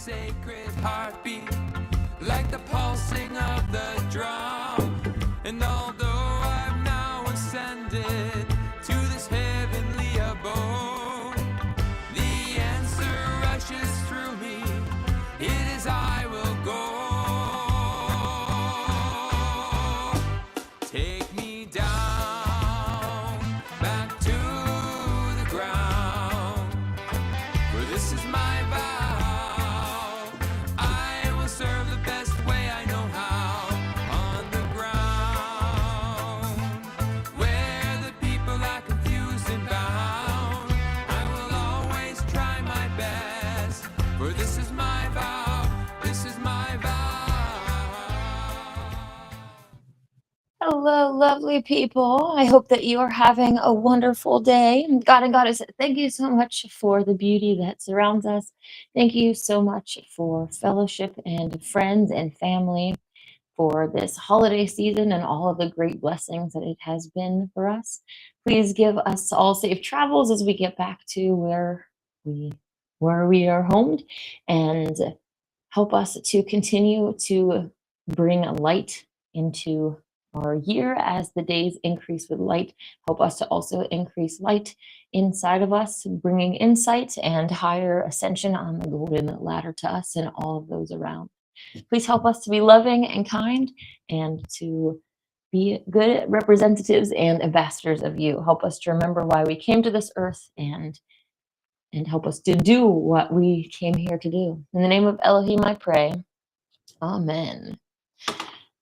sacred heartbeat, like the pulsing of the drum. And although I've now ascended to this heavenly abode, the answer rushes through me. It is I will go. Take me down, back to the ground, for this is my vow. I will serve the best way I know how, on the ground, where the people are confused and bound. I will always try my best, for this is my vow, this is my vow. Hello, lovely people. I hope that you are having a wonderful day. God and Goddess, thank you so much for the beauty that surrounds us. Thank you so much for fellowship and friends and family for this holiday season and all of the great blessings that it has been for us. Please give us all safe travels as we get back to where we are homed, and help us to continue to bring light into our year as the days increase with light. Help us to also increase light inside of us, bringing insight and higher ascension on the golden ladder to us and all of those around. Please help us to be loving and kind and to be good representatives and ambassadors of you. Help us to remember why we came to this earth and help us to do what we came here to do. In the name of Elohim, I pray. Amen.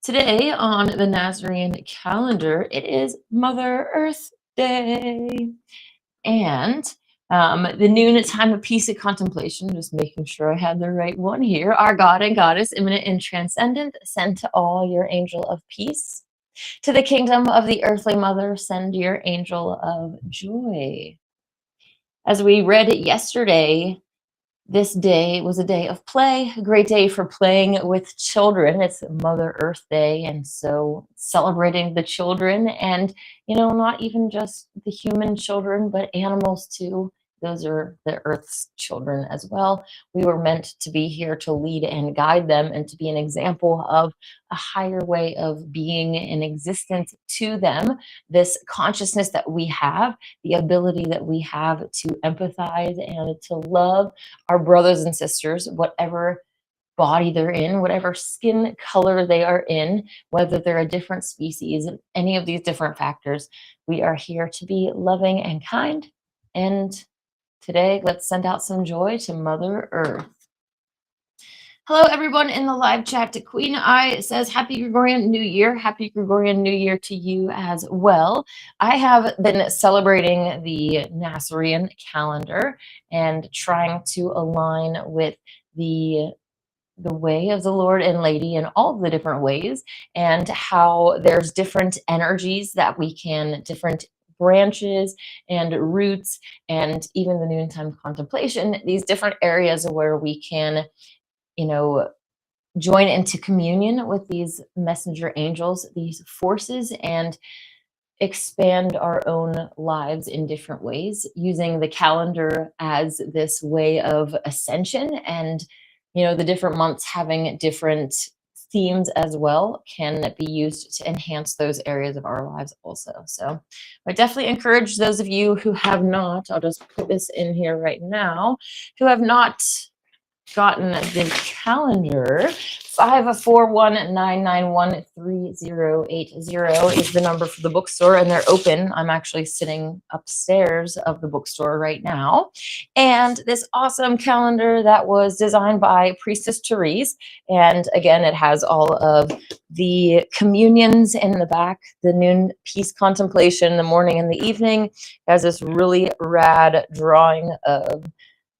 Today on the Nasarean calendar, it is Mother Earth Day. And the noon time of peace and contemplation, just making sure I had the right one here. Our God and Goddess, immanent and transcendent, send to all your angel of peace. To the kingdom of the earthly mother, send your angel of joy. As we read yesterday, this day was a day of play, a great day for playing with children. It's Mother Earth Day, and so celebrating the children, and not even just the human children, but animals too. Those are the Earth's children as well. We were meant to be here to lead and guide them and to be an example of a higher way of being in existence to them. This consciousness that we have, the ability that we have to empathize and to love our brothers and sisters, whatever body they're in, whatever skin color they are in, whether they're a different species, any of these different factors. We are here to be loving and kind. And today, let's send out some joy to Mother Earth. Hello, everyone in the live chat. Queen I says, Happy Gregorian New Year. Happy Gregorian New Year to you as well. I have been celebrating the Nasarean calendar and trying to align with the way of the Lord and Lady in all the different ways, and how there's different energies that we can, different branches and roots, and even the noontime contemplation, these different areas where we can, join into communion with these messenger angels, these forces, and expand our own lives in different ways, using the calendar as this way of ascension. And the different months having different themes as well can be used to enhance those areas of our lives also. So I definitely encourage those of you who have not, I'll just put this in here right now, who have not gotten the calendar. 541-991-3080 is the number for the bookstore, and they're open. I'm actually sitting upstairs of the bookstore right now. And this awesome calendar that was designed by Priestess Therese, and again, it has all of the communions in the back, the noon peace contemplation, the morning and the evening. It has this really rad drawing of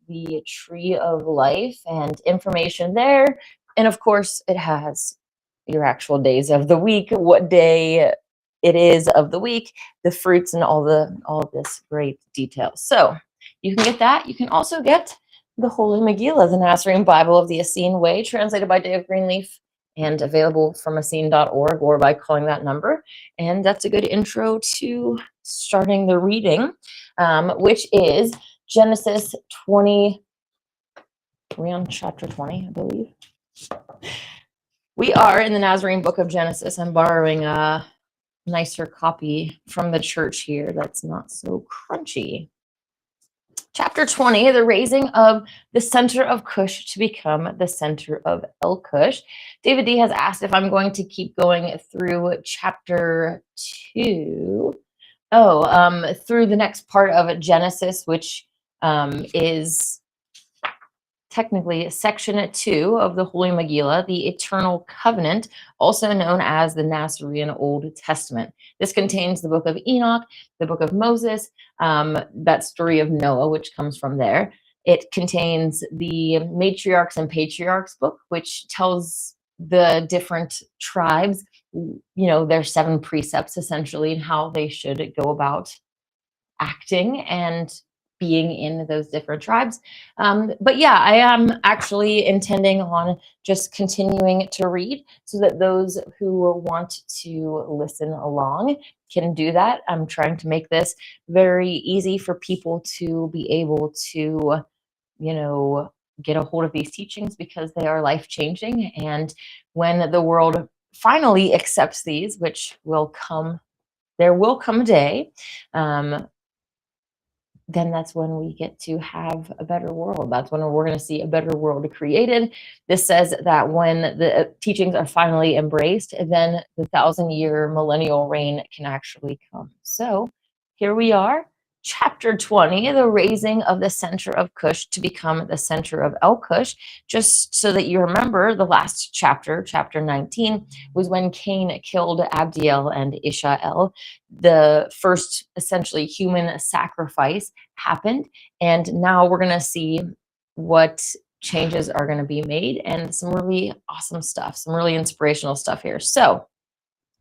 the tree of life and information there. And of course, it has your actual days of the week, what day it is of the week, the fruits, and all this great detail. So you can get that. You can also get the Holy Megillah, the Nasarean Bible of the Essene Way, translated by Dave Greenleaf, and available from Essene.org or by calling that number. And that's a good intro to starting the reading, which is Genesis 20. we on chapter 20, I believe? We are in the Nazarean book of Genesis. I'm borrowing a nicer copy from the church here that's not so crunchy. Chapter 20, the raising of the center of Kush to become the center of Elkush. David D has asked if I'm going to keep going through chapter 2. Through the next part of Genesis, which is technically section 2 of the Holy Megillah, the Eternal Covenant, also known as the Nasarean Old Testament. This contains the book of Enoch, the book of Moses, that story of Noah, which comes from there. It contains the Matriarchs and Patriarchs book, which tells the different tribes, their 7 precepts essentially, and how they should go about acting and being in those different tribes. But yeah, I am actually intending on just continuing to read so that those who want to listen along can do that. I'm trying to make this very easy for people to be able to, get a hold of these teachings because they are life-changing. And when the world finally accepts these, which will come, there will come a day, then that's when we get to have a better world. That's when we're going to see a better world created. This says that when the teachings are finally embraced, then the 1,000-year millennial reign can actually come. So here we are, chapter 20, the raising of the center of Kush to become the center of Elkush. Just so that you remember, the last chapter, chapter 19, was when Cain killed Abdiel and Ishael. The first essentially human sacrifice happened, and now we're going to see what changes are going to be made and some really awesome stuff, some really inspirational stuff here. So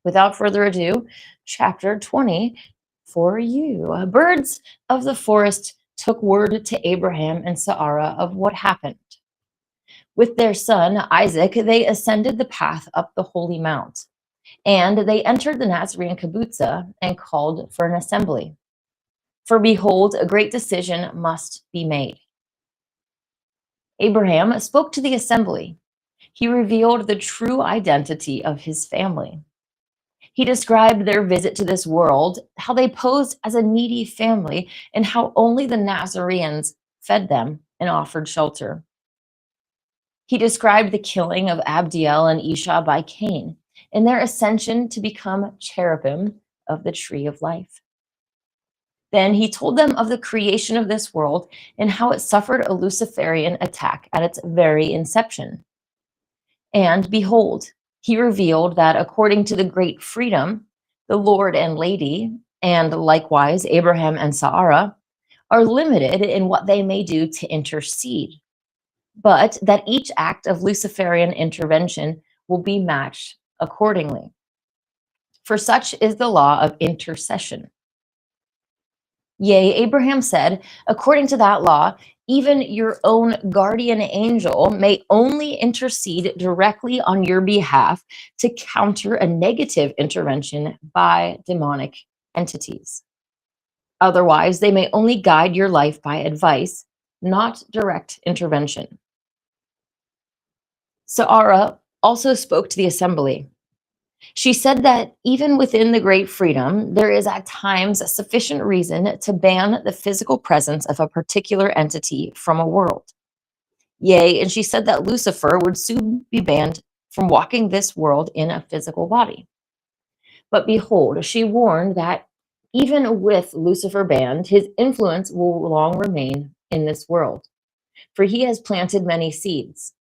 without further ado, chapter 20 for you. Birds of the forest took word to Abraham and Sarah of what happened. With their son Isaac, they ascended the path up the holy mount, and they entered the Nazarean kibbutza and called for an assembly. For behold, a great decision must be made. Abraham spoke to the assembly. He revealed the true identity of his family. He described their visit to this world, how they posed as a needy family, and how only the Nazareans fed them and offered shelter. He described the killing of Abdiel and Isha by Cain and their ascension to become cherubim of the tree of life. Then he told them of the creation of this world and how it suffered a Luciferian attack at its very inception. And behold, he revealed that according to the great freedom, the Lord and Lady, and likewise Abraham and Sarah, are limited in what they may do to intercede, but that each act of Luciferian intervention will be matched accordingly. For such is the law of intercession. Yea, Abraham said, according to that law, even your own guardian angel may only intercede directly on your behalf to counter a negative intervention by demonic entities. Otherwise, they may only guide your life by advice, not direct intervention. Sarah also spoke to the assembly. She said that even within the great freedom, there is at times a sufficient reason to ban the physical presence of a particular entity from a world. Yea, and she said that Lucifer would soon be banned from walking this world in a physical body. But behold, she warned that even with Lucifer banned, his influence will long remain in this world, for he has planted many seeds,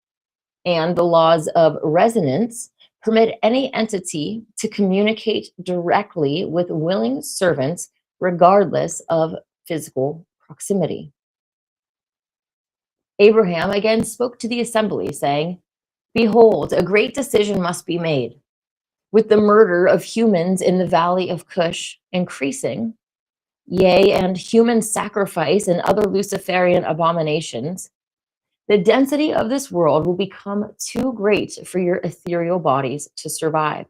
and the laws of resonance permit any entity to communicate directly with willing servants regardless of physical proximity. Abraham again spoke to the assembly, saying, behold, a great decision must be made. With the murder of humans in the valley of Kush increasing, yea, and human sacrifice and other Luciferian abominations, the density of this world will become too great for your ethereal bodies to survive.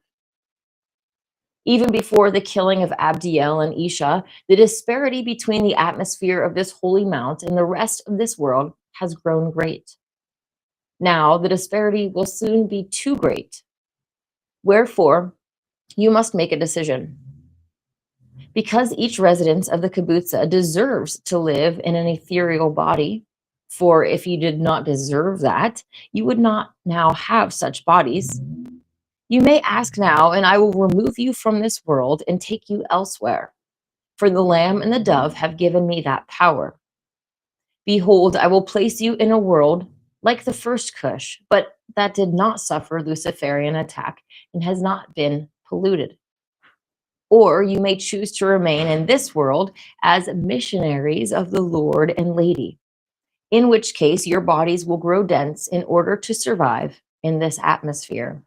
Even before the killing of Abdiel and Isha, the disparity between the atmosphere of this holy mount and the rest of this world has grown great. Now the disparity will soon be too great. Wherefore, you must make a decision. Because each resident of the kibbutz deserves to live in an ethereal body, for if you did not deserve that, you would not now have such bodies. You may ask now, and I will remove you from this world and take you elsewhere. For the Lamb and the dove have given me that power. Behold, I will place you in a world like the first Kush, but that did not suffer Luciferian attack and has not been polluted. Or you may choose to remain in this world as missionaries of the Lord and Lady, in which case your bodies will grow dense in order to survive in this atmosphere.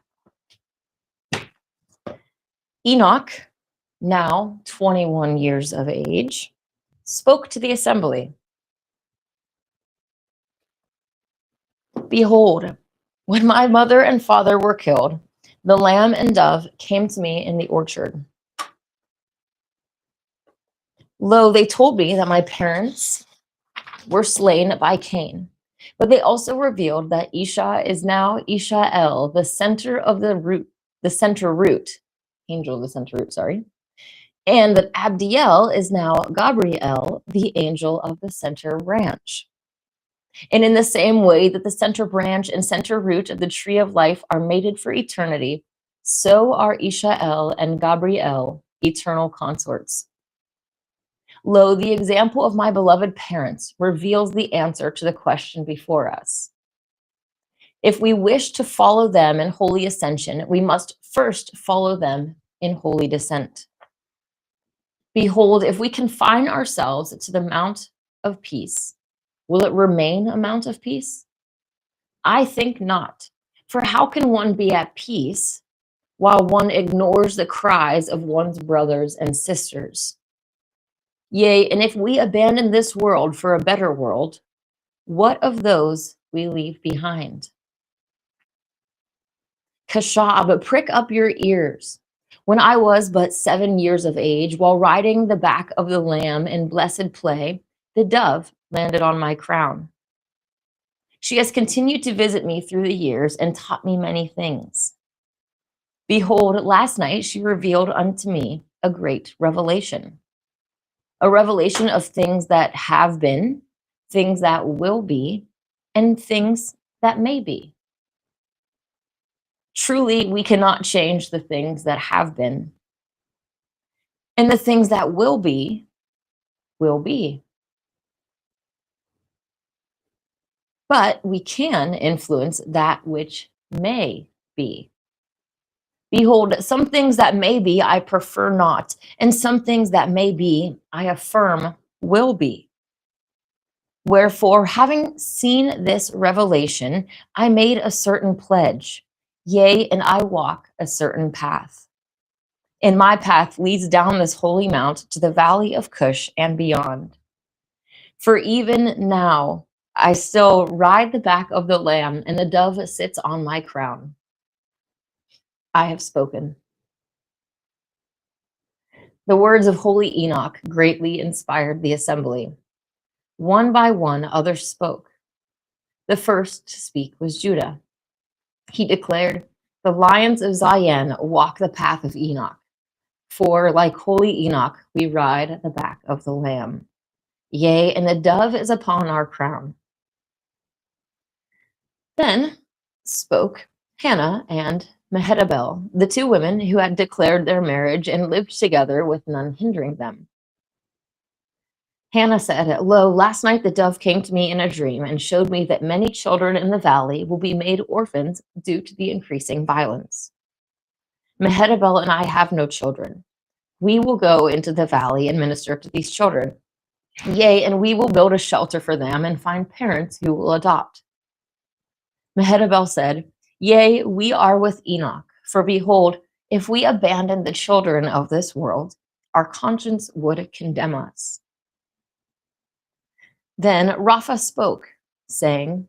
Enoch, now 21 years of age, spoke to the assembly. Behold, when my mother and father were killed, the lamb and dove came to me in the orchard. Lo, they told me that my parents were slain by Cain, but they also revealed that Isha is now Ishael, the center of the root, angel of the center root, sorry, and that Abdiel is now Gabriel, the angel of the center branch. And in the same way that the center branch and center root of the tree of life are mated for eternity, so are Ishael and Gabriel eternal consorts. Lo, the example of my beloved parents reveals the answer to the question before us. If we wish to follow them in holy ascension, we must first follow them in holy descent. Behold, if we confine ourselves to the Mount of Peace, will it remain a Mount of Peace? I think not. For how can one be at peace while one ignores the cries of one's brothers and sisters? Yea, and if we abandon this world for a better world, what of those we leave behind? Kashab, prick up your ears. When I was but 7 years of age, while riding the back of the lamb in blessed play, the dove landed on my crown. She has continued to visit me through the years and taught me many things. Behold, last night she revealed unto me a great revelation. A revelation of things that have been, things that will be, and things that may be. Truly, we cannot change the things that have been. And the things that will be, will be. But we can influence that which may be. Behold, some things that may be, I prefer not, and some things that may be, I affirm will be. Wherefore, having seen this revelation, I made a certain pledge, yea, and I walk a certain path. And my path leads down this holy mount to the valley of Kush and beyond. For even now, I still ride the back of the lamb, and the dove sits on my crown. I have spoken. The words of holy Enoch greatly inspired the assembly. One by one, others spoke. The first to speak was Judah. He declared, the lions of Zion walk the path of Enoch. For like holy Enoch, we ride at the back of the lamb. Yea, and the dove is upon our crown. Then spoke Hannah and Mehetabel, the two women who had declared their marriage and lived together with none hindering them. Hannah said, lo, last night the dove came to me in a dream and showed me that many children in the valley will be made orphans due to the increasing violence. Mehetabel and I have no children. We will go into the valley and minister to these children. Yea, and we will build a shelter for them and find parents who will adopt. Mehetabel said, yea, we are with Enoch, for behold, if we abandon the children of this world, our conscience would condemn us. Then Rapha spoke, saying,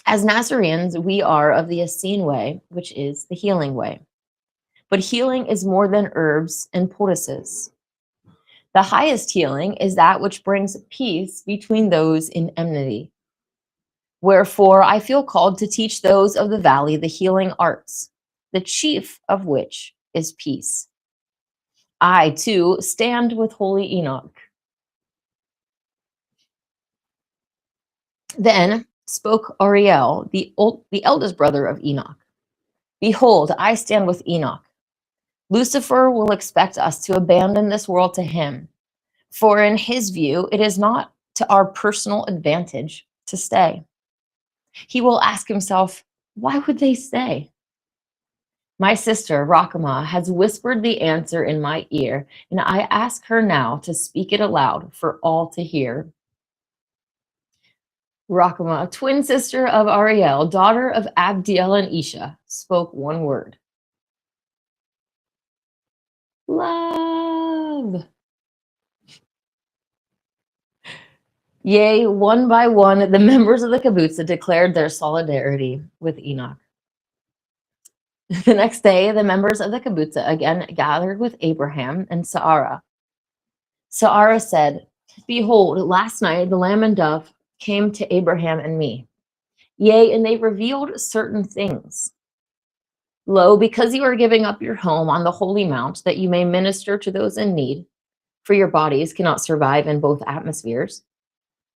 as Nazareans, we are of the Essene Way, which is the healing way. But healing is more than herbs and poultices. The highest healing is that which brings peace between those in enmity. Wherefore I feel called to teach those of the valley the healing arts, the chief of which is peace. I, too, stand with holy Enoch. Then spoke Ariel, the eldest brother of Enoch. Behold, I stand with Enoch. Lucifer will expect us to abandon this world to him, for in his view, it is not to our personal advantage to stay. He will ask himself, why would they stay? My sister, Rakama, has whispered the answer in my ear, and I ask her now to speak it aloud for all to hear. Rakama, twin sister of Ariel, daughter of Abdiel and Isha, spoke one word. Love. Yea, one by one, the members of the kibbutz declared their solidarity with Enoch. The next day, the members of the kibbutz again gathered with Abraham and Sarah. Sarah said, behold, last night the lamb and dove came to Abraham and me. Yea, and they revealed certain things. Lo, because you are giving up your home on the holy mount, that you may minister to those in need, for your bodies cannot survive in both atmospheres,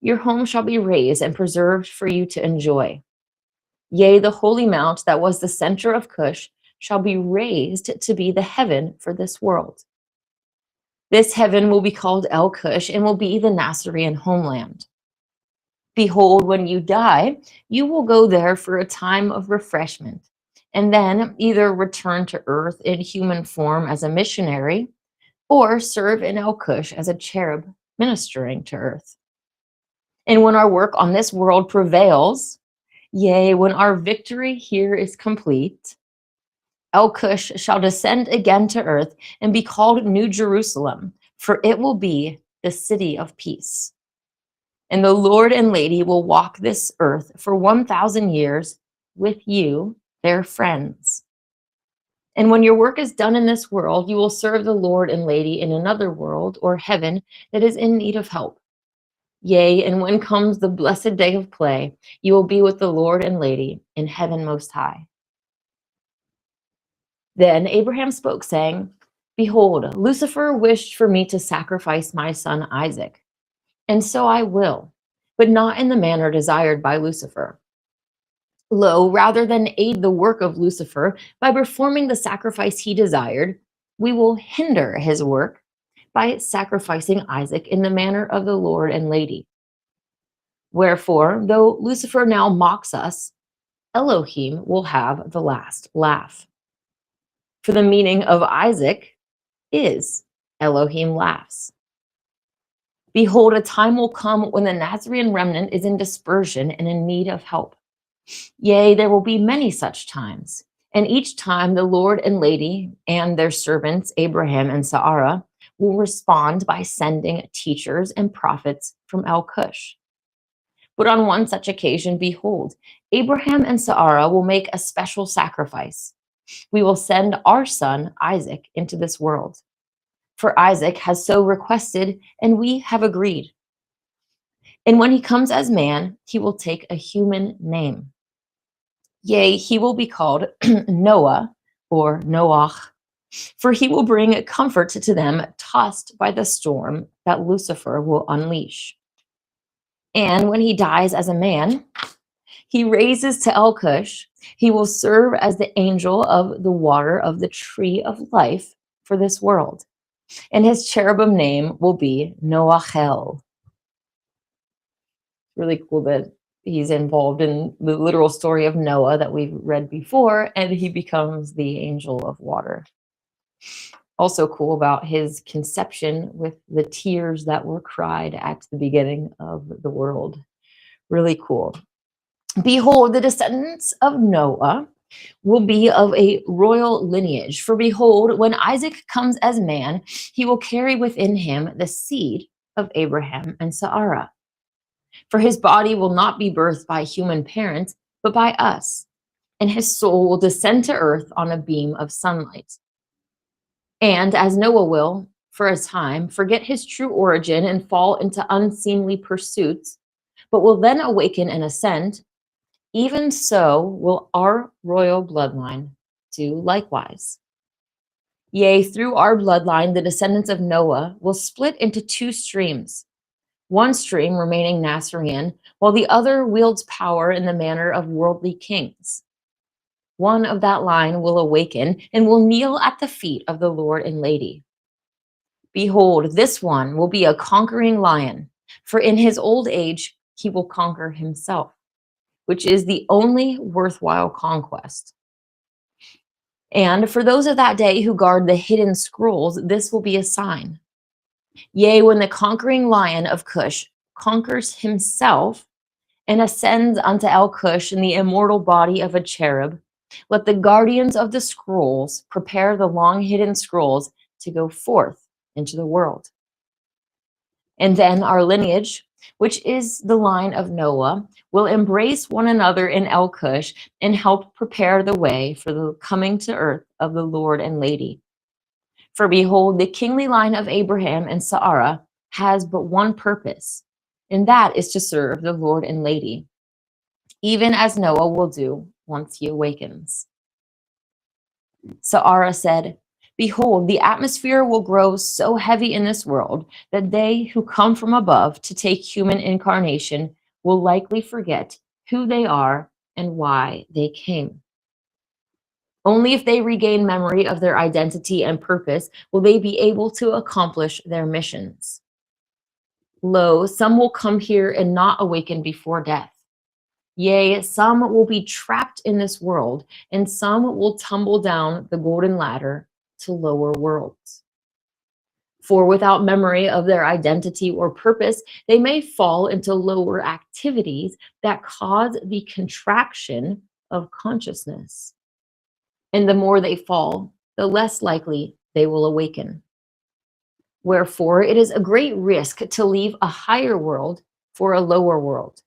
your home shall be raised and preserved for you to enjoy. Yea, the holy mount that was the center of Kush shall be raised to be the heaven for this world. This heaven will be called Elkush and will be the Nasarean homeland. Behold, when you die, you will go there for a time of refreshment, and then either return to earth in human form as a missionary, or serve in Elkush as a cherub ministering to earth. And when our work on this world prevails, yea, when our victory here is complete, Elkush shall descend again to earth and be called New Jerusalem, for it will be the city of peace. And the Lord and Lady will walk this earth for 1,000 years with you, their friends. And when your work is done in this world, you will serve the Lord and Lady in another world or heaven that is in need of help. Yea, and when comes the blessed day of play, you will be with the Lord and Lady in heaven most high. Then Abraham spoke, saying, behold, Lucifer wished for me to sacrifice my son Isaac, and so I will, but not in the manner desired by Lucifer. Lo, rather than aid the work of Lucifer by performing the sacrifice he desired, we will hinder his work by sacrificing Isaac in the manner of the Lord and Lady. Wherefore, though Lucifer now mocks us, Elohim will have the last laugh. For the meaning of Isaac is Elohim laughs. Behold, a time will come when the Nazarean remnant is in dispersion and in need of help. Yea, there will be many such times, and each time the Lord and Lady and their servants, Abraham and Sarah, will respond by sending teachers and prophets from Elkush. But on one such occasion, behold, Abraham and Sarah will make a special sacrifice. We will send our son Isaac into this world. For Isaac has so requested, and we have agreed. And when he comes as man, he will take a human name. Yea, he will be called Noah or Noach, for he will bring comfort to them tossed by the storm that Lucifer will unleash. And when he dies as a man, he raises to Elkush. He will serve as the angel of the water of the tree of life for this world. And his cherubim name will be Noachel. Really cool that he's involved in the literal story of Noah that we've read before, and he becomes the angel of water. Also cool about his conception with the tears that were cried at the beginning of the world. Really cool. Behold, the descendants of Noah will be of a royal lineage. For behold, when Isaac comes as man, he will carry within him the seed of Abraham and Sarah. For his body will not be birthed by human parents, but by us, and his soul will descend to earth on a beam of sunlight. And as Noah will, for a time, forget his true origin and fall into unseemly pursuits, but will then awaken and ascend, even so will our royal bloodline do likewise. Yea, through our bloodline, the descendants of Noah will split into two streams, one stream remaining Nasarean, while the other wields power in the manner of worldly kings. One of that line will awaken and will kneel at the feet of the Lord and Lady. Behold, this one will be a conquering lion, for in his old age he will conquer himself, which is the only worthwhile conquest. And for those of that day who guard the hidden scrolls, this will be a sign. Yea, when the conquering lion of Kush conquers himself and ascends unto Elkush in the immortal body of a cherub, let the guardians of the scrolls prepare the long hidden scrolls to go forth into the world. And then our lineage, which is the line of Noah, will embrace one another in Elkush and help prepare the way for the coming to earth of the Lord and Lady. For behold, the kingly line of Abraham and Sarah has but one purpose, and that is to serve the Lord and Lady, even as Noah will do once he awakens. Sarah said, behold, the atmosphere will grow so heavy in this world that they who come from above to take human incarnation will likely forget who they are and why they came. Only if they regain memory of their identity and purpose will they be able to accomplish their missions. Lo, some will come here and not awaken before death. Yea, some will be trapped in this world, and some will tumble down the golden ladder to lower worlds. For without memory of their identity or purpose, they may fall into lower activities that cause the contraction of consciousness. And the more they fall, the less likely they will awaken. Wherefore, it is a great risk to leave a higher world for a lower world.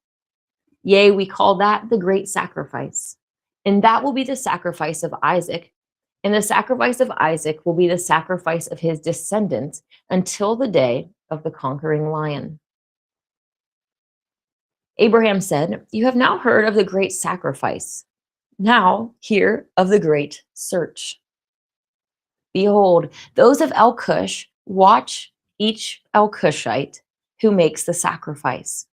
Yea, we call that the great sacrifice. And that will be the sacrifice of Isaac. And the sacrifice of Isaac will be the sacrifice of his descendants until the day of the conquering lion. Abraham said, you have now heard of the great sacrifice. Now hear of the great search. Behold, those of Elkush watch each Elkushite who makes the sacrifice.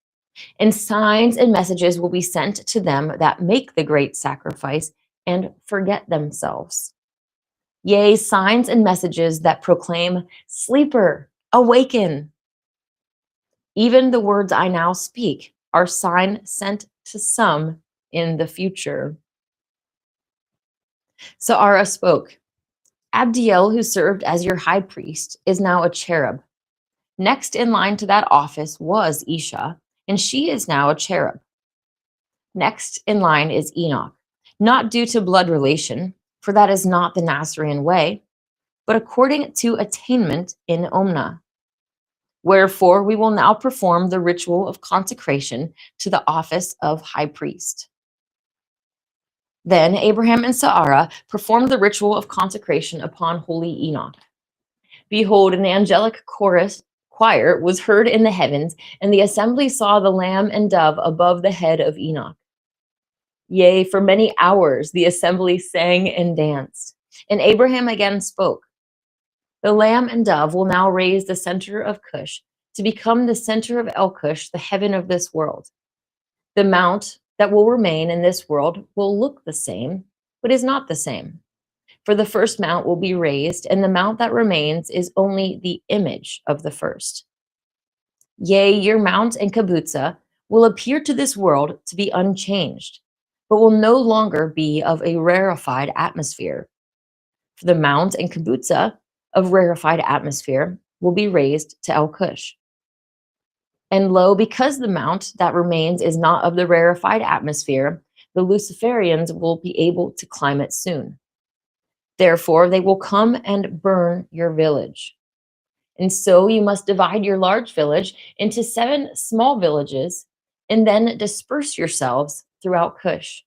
And signs and messages will be sent to them that make the great sacrifice and forget themselves. Yea, signs and messages that proclaim, sleeper, awaken. Even the words I now speak are sign sent to some in the future. Sarah spoke, Abdiel, who served as your high priest, is now a cherub. Next in line to that office was Isha, and she is now a cherub. Next in line is Enoch, not due to blood relation, for that is not the Nasarean way, but according to attainment in Omna. Wherefore we will now perform the ritual of consecration to the office of high priest. Then Abraham and Sarah performed the ritual of consecration upon holy Enoch. Behold, an angelic choir was heard in the heavens, and the assembly saw the lamb and dove above the head of Enoch. Yea, for many hours the assembly sang and danced. And Abraham again spoke. The lamb and dove will now raise the center of Kush to become the center of Elkush, the heaven of this world. The mount that will remain in this world will look the same, but is not the same. For the first mount will be raised, and the mount that remains is only the image of the first. Yea, your mount and kibbutza will appear to this world to be unchanged, but will no longer be of a rarefied atmosphere. For the mount and kibbutza of rarefied atmosphere will be raised to Elkush. And lo, because the mount that remains is not of the rarefied atmosphere, the Luciferians will be able to climb it soon. Therefore, they will come and burn your village. And so you must divide your large village into 7 small villages, and then disperse yourselves throughout Kush.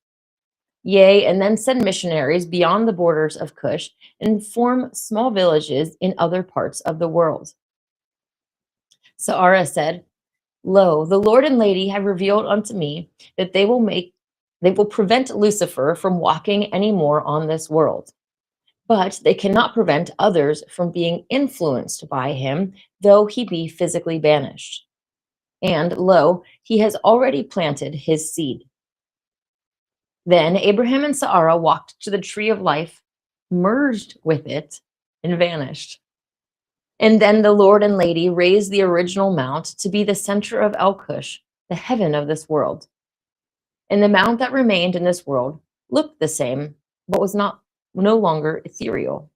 Yea, and then send missionaries beyond the borders of Kush and form small villages in other parts of the world. Sarah said, Lo, the Lord and Lady have revealed unto me that they will make They will prevent Lucifer from walking anymore on this world, but they cannot prevent others from being influenced by him, though he be physically banished. And lo, he has already planted his seed. Then Abraham and Sarah walked to the tree of life, merged with it, and vanished. And then the Lord and Lady raised the original mount to be the center of Elkush, the heaven of this world. And the mount that remained in this world looked the same, but was no longer ethereal.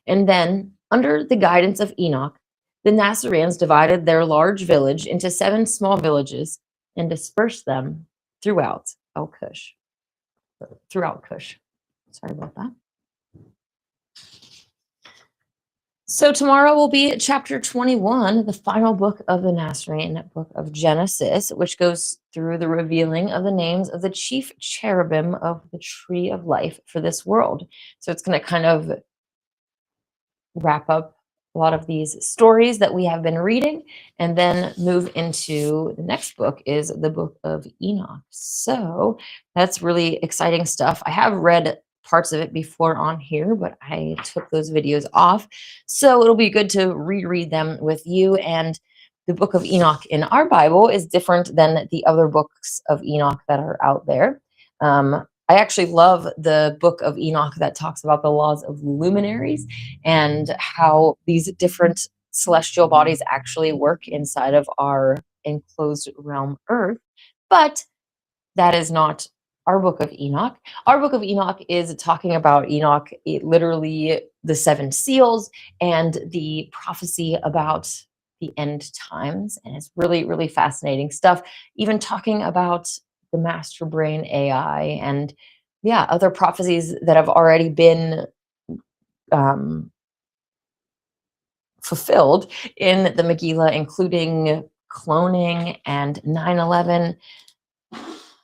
And then, under the guidance of Enoch, the Nasareans divided their large village into 7 small villages and dispersed them throughout Elkush. Throughout Kush. Sorry about that. So tomorrow will be chapter 21, the final book of the Nasarean book of Genesis, which goes through the revealing of the names of the chief cherubim of the tree of life for this world. So it's going to kind of wrap up a lot of these stories that we have been reading and then move into the next book is the book of Enoch. So that's really exciting stuff. I have read parts of it before on here, but I took those videos off. So it'll be good to reread them with you. And the book of Enoch in our Bible is different than the other books of Enoch that are out there. I actually love the book of Enoch that talks about the laws of luminaries and how these different celestial bodies actually work inside of our enclosed realm Earth. But that is not our book of Enoch. Our book of Enoch is talking about Enoch, literally the 7 seals and the prophecy about the end times. And it's really, really fascinating stuff. Even talking about the master brain AI and other prophecies that have already been fulfilled in the Megillah, including cloning and 9/11,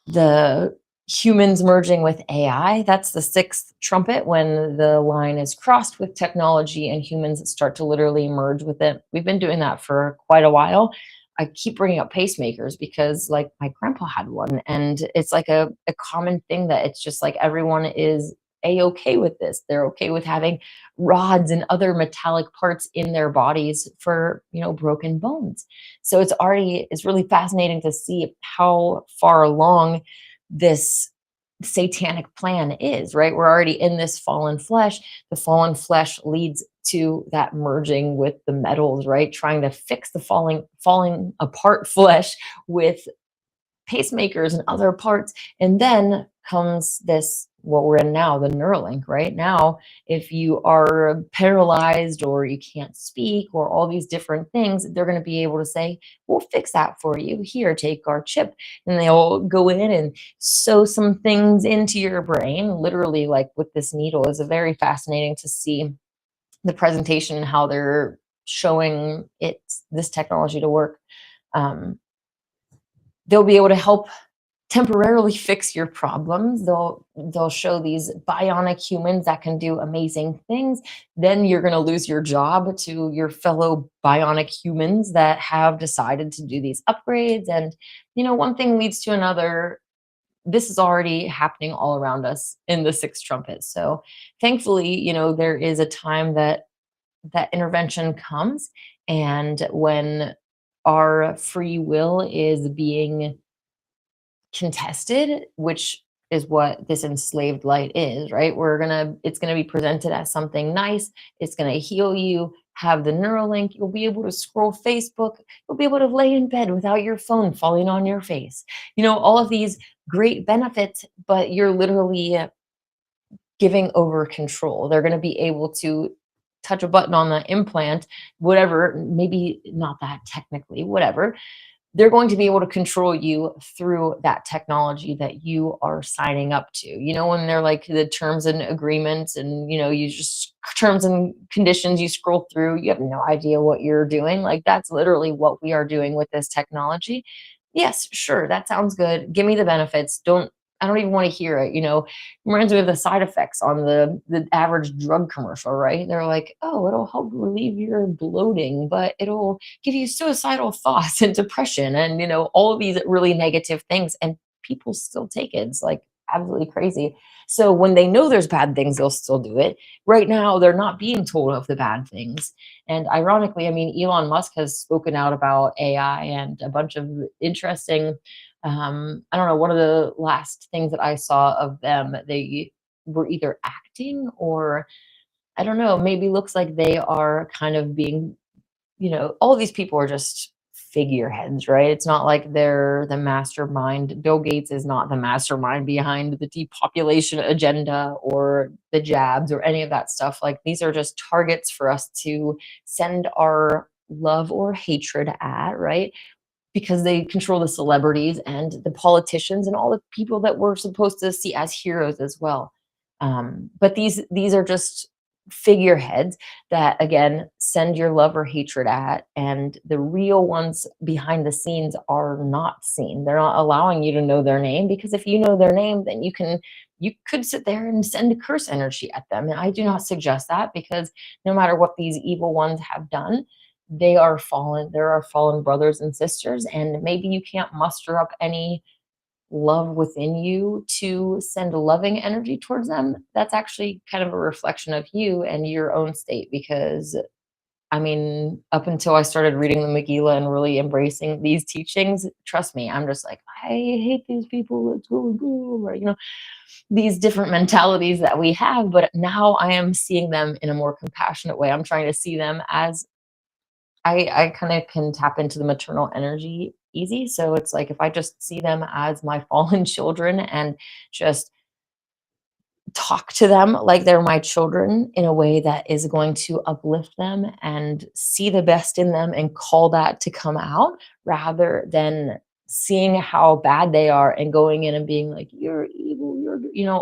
the humans merging with AI. That's the 6th trumpet, when the line is crossed with technology and humans start to literally merge with it. We've been doing that for quite a while. I keep bringing up pacemakers because like my grandpa had one, and it's like a common thing that it's just like everyone is a-okay with this. They're okay with having rods and other metallic parts in their bodies for, broken bones. So it's really fascinating to see how far along this satanic plan is, right? We're already in this fallen flesh. The fallen flesh leads to that merging with the metals, right? Trying to fix the falling apart flesh with pacemakers and other parts. And then comes this, what we're in now, the Neuralink, right? Now, if you are paralyzed or you can't speak or all these different things, they're going to be able to say, we'll fix that for you. Here, take our chip. And they'll go in and sew some things into your brain, literally like with this needle. Is very fascinating to see the presentation and how they're showing this technology to work. They'll be able to help temporarily fix your problems. They'll show these bionic humans that can do amazing things. Then you're going to lose your job to your fellow bionic humans that have decided to do these upgrades. And, one thing leads to another. This is already happening all around us in the 6th trumpet. So thankfully, there is a time that intervention comes, and when our free will is being contested, which is what this enslaved light is, right? It's gonna be presented as something nice. It's gonna heal you, have the Neuralink. You'll be able to scroll Facebook. You'll be able to lay in bed without your phone falling on your face. All of these great benefits, but you're literally giving over control. They're gonna be able to touch a button on the implant, whatever, maybe not that technically, whatever. They're going to be able to control you through that technology that you are signing up to. When they're like the terms and agreements and, you just terms and conditions you scroll through, you have no idea what you're doing. Like that's literally what we are doing with this technology. Yes, sure, that sounds good. Give me the benefits. I don't even want to hear it. It reminds me of the side effects on the average drug commercial, right? They're like, oh, it'll help relieve your bloating, but it'll give you suicidal thoughts and depression and, all of these really negative things. And people still take it. It's like absolutely crazy. So when they know there's bad things, they'll still do it. Right now, they're not being told of the bad things. And ironically, I mean, Elon Musk has spoken out about AI and a bunch of interesting, I don't know, one of the last things that I saw of them, they were either acting or I don't know, maybe looks like they are kind of being, all of these people are just figureheads, right? It's not like they're the mastermind. Bill Gates is not the mastermind behind the depopulation agenda or the jabs or any of that stuff. Like these are just targets for us to send our love or hatred at, right? Because they control the celebrities and the politicians and all the people that we're supposed to see as heroes as well. But these are just figureheads that again send your love or hatred at, and the real ones behind the scenes are not seen. They're not allowing you to know their name, because if you know their name, then you could sit there and send a curse energy at them. And I do not suggest that, because no matter what these evil ones have done, they are fallen. There are fallen brothers and sisters, and maybe you can't muster up any love within you to send loving energy towards them. That's actually kind of a reflection of you and your own state. Because I mean, up until I started reading the Megillah and really embracing these teachings, trust me, I'm just like, I hate these people. Let's go, go, or these different mentalities that we have. But now I am seeing them in a more compassionate way. I'm trying to see them as I kind of can tap into the maternal energy easy. So it's like if I just see them as my fallen children and just talk to them like they're my children in a way that is going to uplift them and see the best in them and call that to come out, rather than seeing how bad they are and going in and being like, you're evil,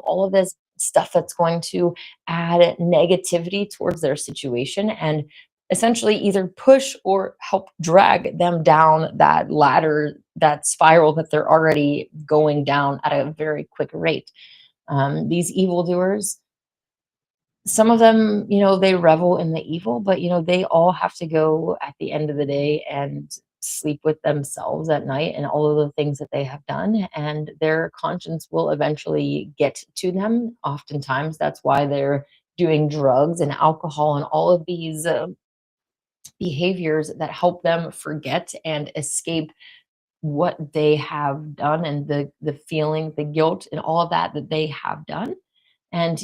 all of this stuff that's going to add negativity towards their situation and essentially either push or help drag them down that ladder, that spiral that they're already going down at a very quick rate. These evildoers, some of them, they revel in the evil, but they all have to go at the end of the day and sleep with themselves at night and all of the things that they have done, and their conscience will eventually get to them. Oftentimes, that's why they're doing drugs and alcohol and all of these behaviors that help them forget and escape what they have done, and the feeling, the guilt and all of that they have done. And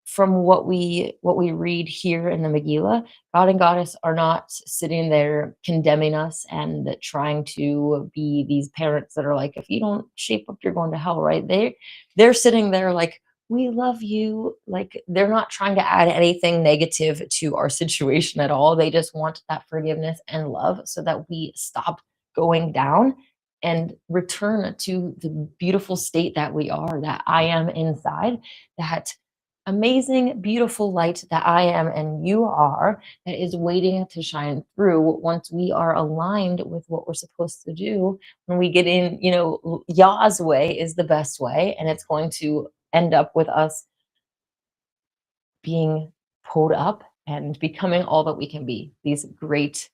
from what we read here in the Megillah, God and Goddess are not sitting there condemning us and trying to be these parents that are like, if you don't shape up, you're going to hell, right? They're sitting there like, we love you. Like they're not trying to add anything negative to our situation at all. They just want that forgiveness and love so that we stop going down and return to the beautiful state that we are, that I am inside, that amazing, beautiful light that I am and you are, that is waiting to shine through once we are aligned with what we're supposed to do. When we get in, Yah's way is the best way, and it's going to end up with us being pulled up and becoming all that we can be. These great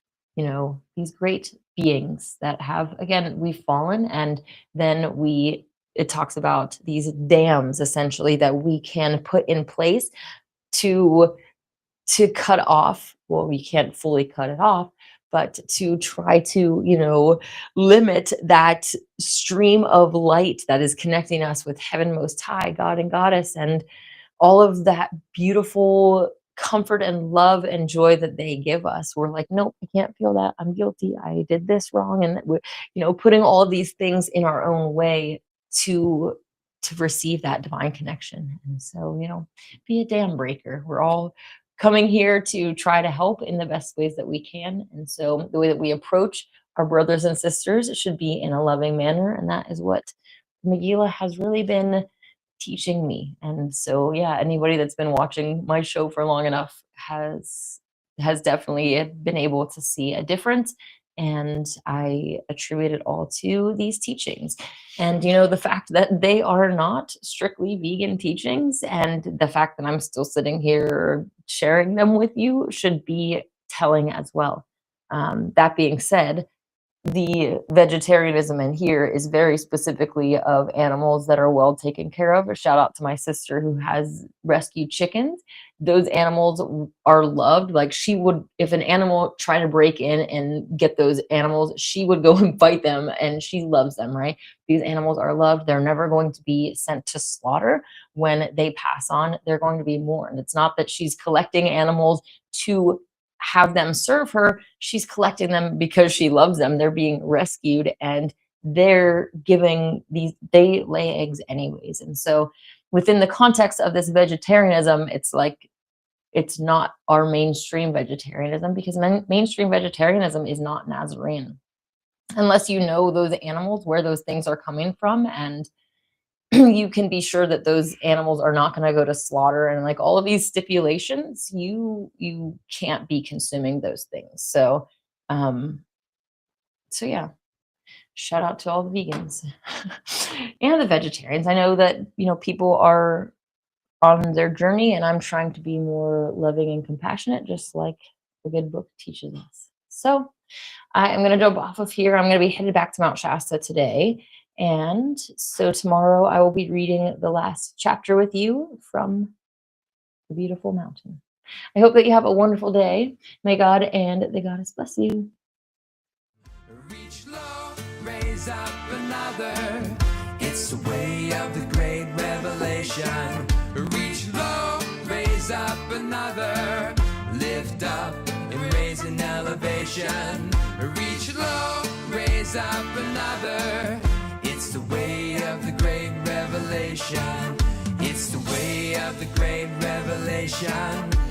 beings that have, again, we've fallen, and then it talks about these dams essentially that we can put in place to cut off. Well, we can't fully cut it off, but to try to, limit that stream of light that is connecting us with Heaven Most High, God and Goddess, and all of that beautiful comfort and love and joy that they give us. We're like, nope, I can't feel that. I'm guilty. I did this wrong. And we're, putting all of these things in our own way to receive that divine connection. And so, be a dam breaker. We're all coming here to try to help in the best ways that we can. And so the way that we approach our brothers and sisters should be in a loving manner. And that is what Megillah has really been teaching me. And so, yeah, anybody that's been watching my show for long enough has definitely been able to see a difference. And I attribute it all to these teachings. And, the fact that they are not strictly vegan teachings, and the fact that I'm still sitting here sharing them with you should be telling as well. That being said, the vegetarianism in here is very specifically of animals that are well taken care of. A shout out to my sister who has rescued chickens. Those animals are loved. Like, she would, if an animal tried to break in and get those animals, she would go and fight them, and she loves them, right? These animals are loved. They're never going to be sent to slaughter. When they pass on, they're going to be mourned. It's not that she's collecting animals to have them serve her. She's collecting them because she loves them. They're being rescued, and they're giving these, they lay eggs anyways. And so within the context of this vegetarianism, it's like, it's not our mainstream vegetarianism, because mainstream vegetarianism is not Nazarean unless you know those animals, where those things are coming from, and you can be sure that those animals are not going to go to slaughter, and like all of these stipulations, you can't be consuming those things. So yeah, shout out to all the vegans and the vegetarians. I know that, people are on their journey, and I'm trying to be more loving and compassionate, just like the good book teaches us. So I am going to jump off of here. I'm going to be headed back to Mount Shasta today. And so tomorrow I will be reading the last chapter with you from the beautiful mountain. I hope that you have a wonderful day. May God and the Goddess bless you. Reach low, raise up another. It's the way of the great revelation. Reach low, raise up another. Lift up and raise an elevation. Reach low, raise up another. It's the way of the great revelation. It's the way of the great revelation.